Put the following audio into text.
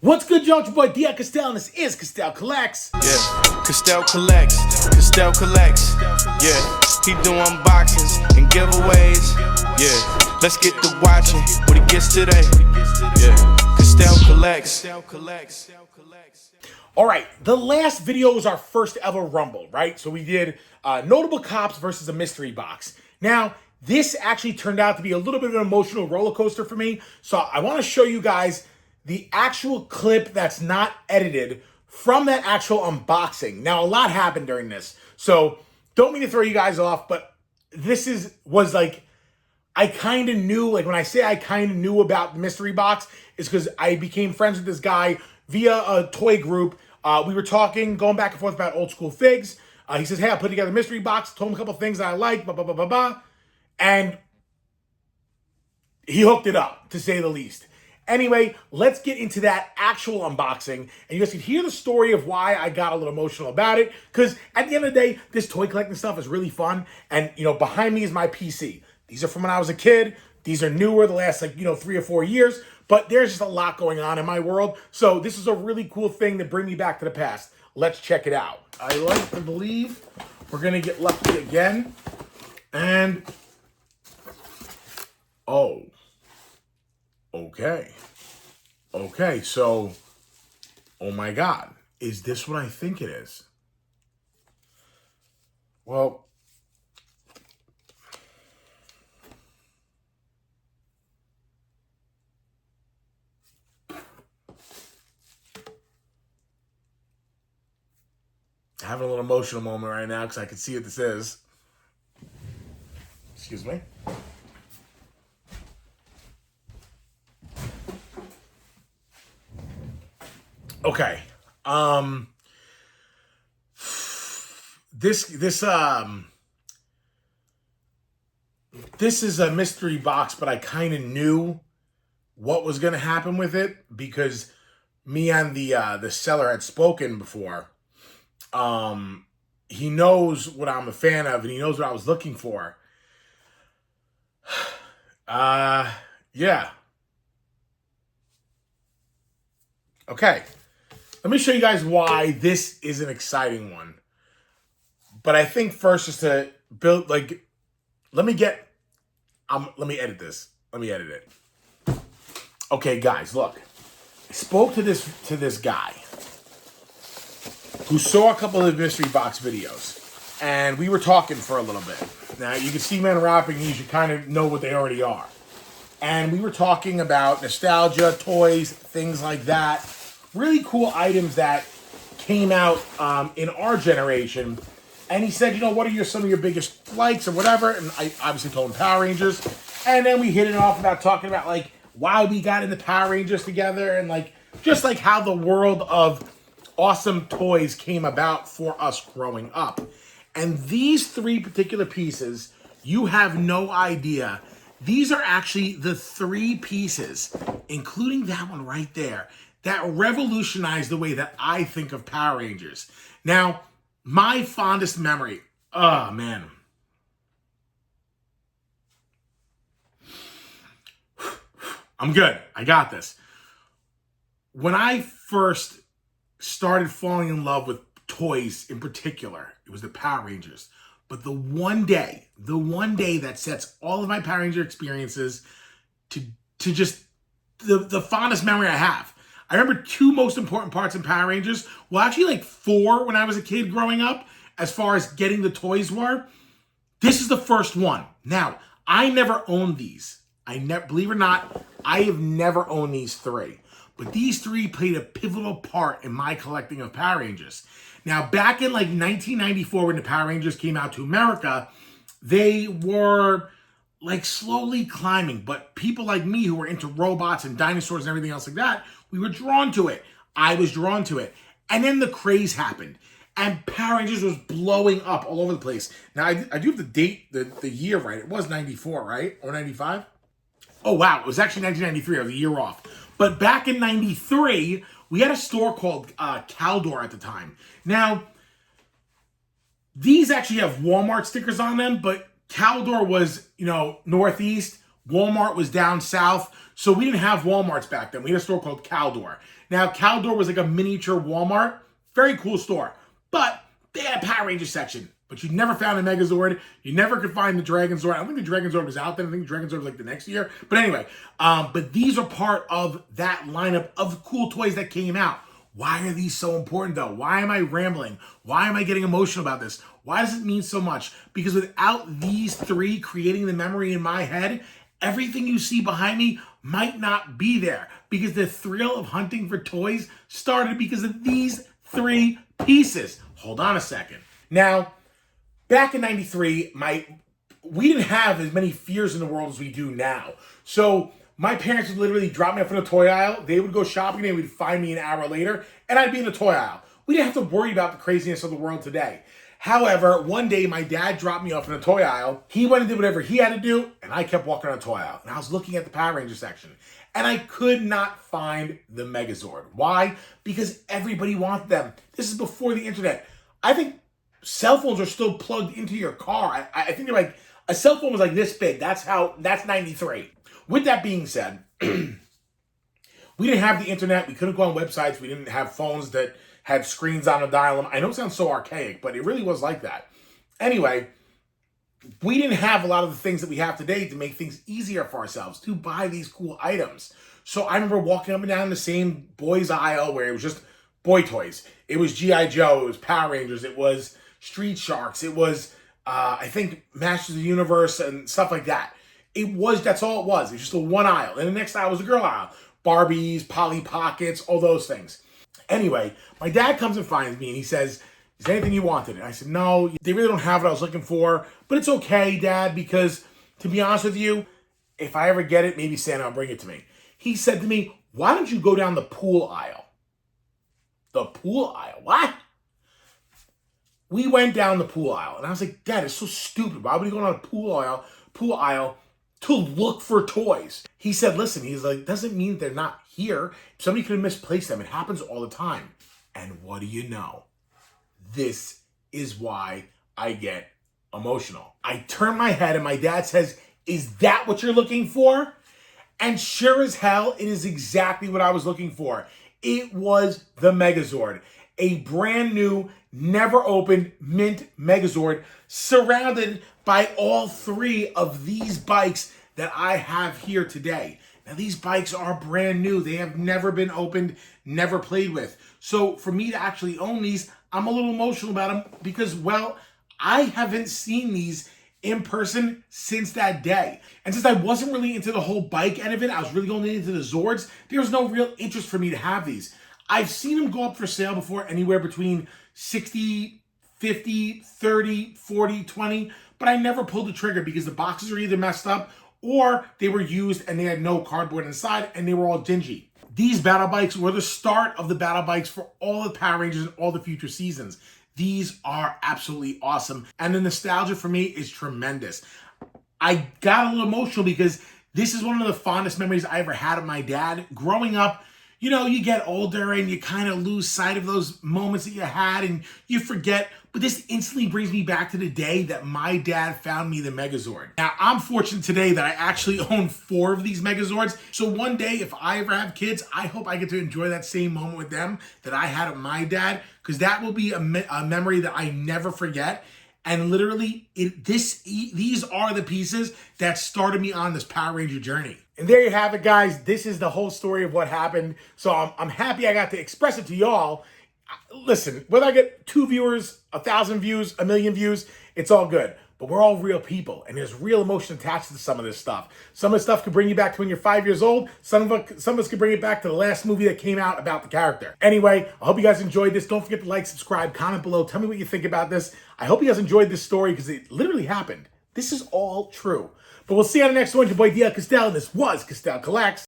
What's good, y'all? It's your boy Dia Castell, and this is Castell Collects. Yeah, Castell collects, Castell collects. Yeah, he do unboxings and giveaways. Yeah, let's get to watching what he gets today. Yeah, Castell collects. All right, the last video was our first ever Rumble, right? So we did notable cops versus a mystery box. Now, this actually turned out to be a little bit of an emotional roller coaster for me. So I want to show you guys the actual clip that's not edited from that actual unboxing. Now, a lot happened during this, so don't mean to throw you guys off, but this was like, I kind of knew, like when I say I kind of knew about the mystery box, is because I became friends with this guy via a toy group. We were talking, going back and forth about old school figs. He says, hey, I put together a mystery box, told him a couple things that I like, blah, blah, blah, blah, blah. And he hooked it up, to say the least. Anyway, let's get into that actual unboxing, and you guys can hear the story of why I got a little emotional about it, because at the end of the day, this toy collecting stuff is really fun, and, you know, behind me is my PC. These are from when I was a kid. These are newer, the last, 3 or 4 years, but there's just a lot going on in my world, so this is a really cool thing to bring me back to the past. Let's check it out. I like to believe we're going to get lucky again, and, oh. Okay, so, oh my God, is this what I think it is? Well, having a little emotional moment right now because I can see what this is. Excuse me. Okay. This is a mystery box, but I kind of knew what was going to happen with it because me and the seller had spoken before. He knows what I'm a fan of, and he knows what I was looking for. Yeah. Okay. Let me show you guys why this is an exciting one. But I think first just to build, let me edit this. Let me edit it. Okay, guys, look. I spoke to this guy who saw a couple of mystery box videos. And we were talking for a little bit. Now, you can see men wrapping these. You kind of know what they already are. And we were talking about nostalgia, toys, things like that. Really cool items that came out in our generation. And he said, what are some of your biggest likes or whatever? And I obviously told him Power Rangers. And then we hit it off about talking about why we got into Power Rangers together and just how the world of awesome toys came about for us growing up. And these 3 particular pieces, you have no idea. These are actually the 3 pieces, including that one right there, that revolutionized the way that I think of Power Rangers. Now, my fondest memory, oh man. I'm good. I got this. When I first started falling in love with toys in particular, it was the Power Rangers. But the one day that sets all of my Power Ranger experiences to just the fondest memory I have. I remember 2 most important parts in Power Rangers. Well, actually 4 when I was a kid growing up, as far as getting the toys were. This is the first one. Now, I never owned these. Believe it or not, I have never owned these 3. But these 3 played a pivotal part in my collecting of Power Rangers. Now, back in 1994 when the Power Rangers came out to America, they were slowly climbing. But people like me who were into robots and dinosaurs and everything else like that, we were drawn to it. I was drawn to it. And then the craze happened. And Power Rangers was blowing up all over the place. Now, I do have the date, the year right. It was 94, right? Or 95? Oh, wow. It was actually 1993. I was a year off. But back in 93, we had a store called Caldor at the time. Now, these actually have Walmart stickers on them, but Caldor was, Northeast. Walmart was down south, so we didn't have Walmarts back then. We had a store called Caldor. Now, Caldor was like a miniature Walmart. Very cool store. But they had a Power Ranger section. But you never found a Megazord. You never could find the Dragon Zord. I don't think the Dragon Zord was out then. I think the Dragon Zord was like the next year. But anyway, but these are part of that lineup of cool toys that came out. Why are these so important though? Why am I rambling? Why am I getting emotional about this? Why does it mean so much? Because without these three creating the memory in my head, everything you see behind me might not be there. Because the thrill of hunting for toys started because of these three pieces. Hold on a second. Now, back in 93, we didn't have as many fears in the world as we do now. So my parents would literally drop me off in a toy aisle. They would go shopping. They would find me an hour later, and I'd be in the toy aisle. We didn't have to worry about the craziness of the world today. However, one day my dad dropped me off in a toy aisle. He went and did whatever he had to do, and I kept walking on a toy aisle. And I was looking at the Power Ranger section, and I could not find the Megazord. Why? Because everybody wanted them. This is before the internet. I think cell phones are still plugged into your car. I think they're like, a cell phone was like this big. That's 93. With that being said, we didn't have the internet. We couldn't go on websites. We didn't have phones that had screens on to dial them. I know it sounds so archaic, but it really was like that. Anyway, we didn't have a lot of the things that we have today to make things easier for ourselves, to buy these cool items. So I remember walking up and down the same boys aisle where it was just boy toys. It was G.I. Joe. It was Power Rangers. It was Street Sharks. It was, I think, Masters of the Universe and stuff like that. That's all it was. It was just the one aisle. And the next aisle was the girl aisle. Barbies, Polly Pockets, all those things. Anyway, my dad comes and finds me and he says, is there anything you wanted? And I said, no, they really don't have what I was looking for. But it's okay, Dad, because to be honest with you, if I ever get it, maybe Santa will bring it to me. He said to me, why don't you go down the pool aisle? The pool aisle? What? We went down the pool aisle. And I was like, Dad, it's so stupid. Why would you go down a pool aisle to look for toys? He said, listen, he's like, doesn't mean they're not here. Somebody could have misplaced them. It happens all the time. And what do you know? This is why I get emotional. I turn my head and my dad says, is that what you're looking for? And sure as hell, it is exactly what I was looking for. It was the Megazord. A brand new, never opened mint Megazord surrounded by all three of these bikes that I have here today. Now, these bikes are brand new. They have never been opened, never played with. So for me to actually own these, I'm a little emotional about them because, well, I haven't seen these in person since that day. And since I wasn't really into the whole bike end of it, I was really going into the Zords, there was no real interest for me to have these. I've seen them go up for sale before, anywhere between 60, 50, 30, 40, 20, but I never pulled the trigger because the boxes were either messed up or they were used and they had no cardboard inside and they were all dingy. These battle bikes were the start of the battle bikes for all the Power Rangers and all the future seasons. These are absolutely awesome. And the nostalgia for me is tremendous. I got a little emotional because this is one of the fondest memories I ever had of my dad. Growing up, you know, you get older and you kind of lose sight of those moments that you had and you forget. But this instantly brings me back to the day that my dad found me the Megazord. Now, I'm fortunate today that I actually own 4 of these Megazords. So one day, if I ever have kids, I hope I get to enjoy that same moment with them that I had with my dad, because that will be a memory that I never forget. And literally, these are the pieces that started me on this Power Ranger journey. And there you have it, guys. This is the whole story of what happened. So I'm happy I got to express it to y'all. Listen, whether I get 2 viewers, 1,000 views, 1,000,000 views, it's all good. But we're all real people, and there's real emotion attached to some of this stuff. Some of the stuff could bring you back to when you're 5 years old. Some of us could bring it back to the last movie that came out about the character. Anyway, I hope you guys enjoyed this. Don't forget to like, subscribe, comment below. Tell me what you think about this. I hope you guys enjoyed this story because it literally happened. This is all true. But we'll see you on the next one. Your boy DL Castell, and this was Castell Collects.